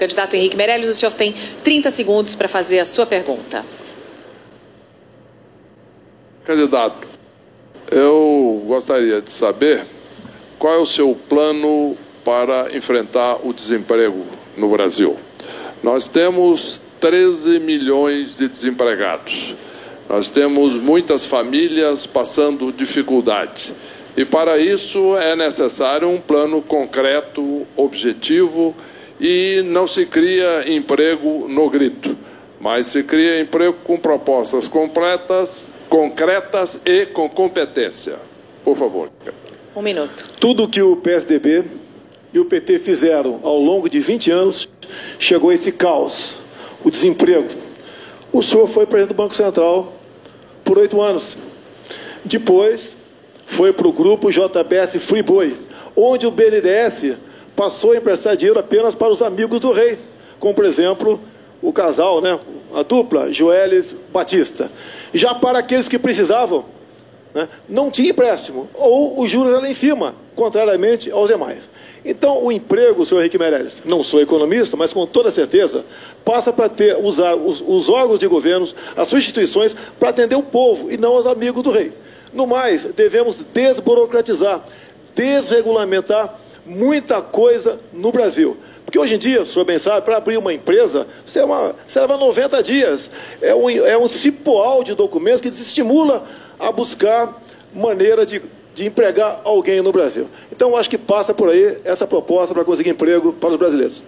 Candidato Henrique Meirelles, o senhor tem 30 segundos para fazer a sua pergunta. Candidato, eu gostaria de saber qual é o seu plano para enfrentar o desemprego no Brasil. Nós temos 13 milhões de desempregados. Nós temos muitas famílias passando dificuldade. E para isso é necessário um plano concreto, objetivo, e não se cria emprego no grito, mas se cria emprego com propostas concretas e com competência. Por favor. 1 minuto. Tudo que o PSDB e o PT fizeram ao longo de 20 anos chegou a esse caos, o desemprego. O senhor foi presidente do Banco Central por 8 anos. Depois foi para o grupo JBS Friboi, onde o BNDES passou a emprestar dinheiro apenas para os amigos do rei, como, por exemplo, o casal, a dupla Joelis Batista. Já para aqueles que precisavam, não tinha empréstimo, ou os juros eram em cima, contrariamente aos demais. Então, o emprego, senhor Henrique Meirelles, não sou economista, mas com toda certeza, passa para usar os órgãos de governo, as suas instituições, para atender o povo e não os amigos do rei. No mais, devemos desburocratizar, desregulamentar muita coisa no Brasil. Porque hoje em dia, o senhor bem sabe, para abrir uma empresa, você leva 90 dias. É um cipoal de documentos que desestimula a buscar maneira de empregar alguém no Brasil. Então, acho que passa por aí essa proposta para conseguir emprego para os brasileiros.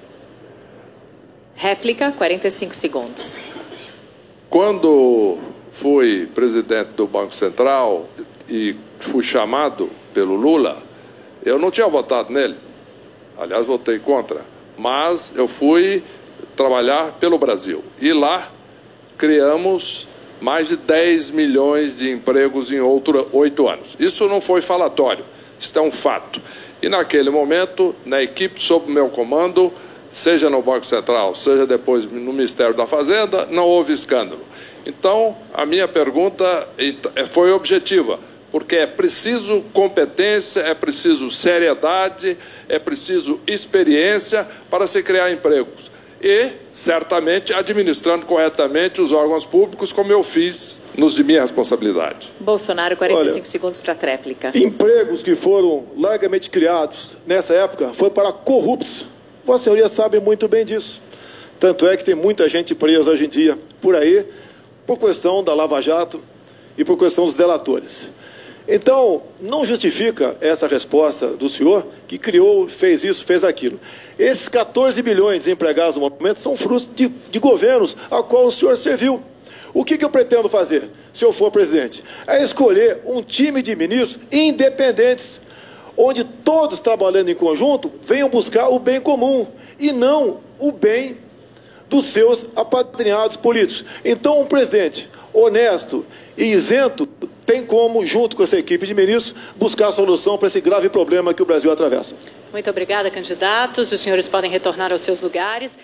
Réplica, 45 segundos. Quando fui presidente do Banco Central e fui chamado pelo Lula, eu não tinha votado nele, aliás, votei contra, mas eu fui trabalhar pelo Brasil. E lá criamos mais de 10 milhões de empregos em 8 anos. Isso não foi falatório, isso é um fato. E naquele momento, na equipe sob meu comando, seja no Banco Central, seja depois no Ministério da Fazenda, não houve escândalo. Então, a minha pergunta foi objetiva, porque é preciso competência, é preciso seriedade, é preciso experiência para se criar empregos. E, certamente, administrando corretamente os órgãos públicos, como eu fiz nos de minha responsabilidade. Bolsonaro, 45 segundos para a tréplica. Empregos que foram largamente criados nessa época foi para corruptos. Vossa Senhoria sabe muito bem disso. Tanto é que tem muita gente presa hoje em dia por aí, por questão da Lava Jato e por questão dos delatores. Então, não justifica essa resposta do senhor que criou, fez isso, fez aquilo. Esses 14 bilhões de desempregados no momento são frutos de governos a qual o senhor serviu. O que eu pretendo fazer, se eu for presidente? É escolher um time de ministros independentes, onde todos trabalhando em conjunto venham buscar o bem comum e não o bem dos seus apadrinhados políticos. Então, um presidente honesto e isento tem como, junto com essa equipe de ministros, buscar a solução para esse grave problema que o Brasil atravessa. Muito obrigada, candidatos. Os senhores podem retornar aos seus lugares.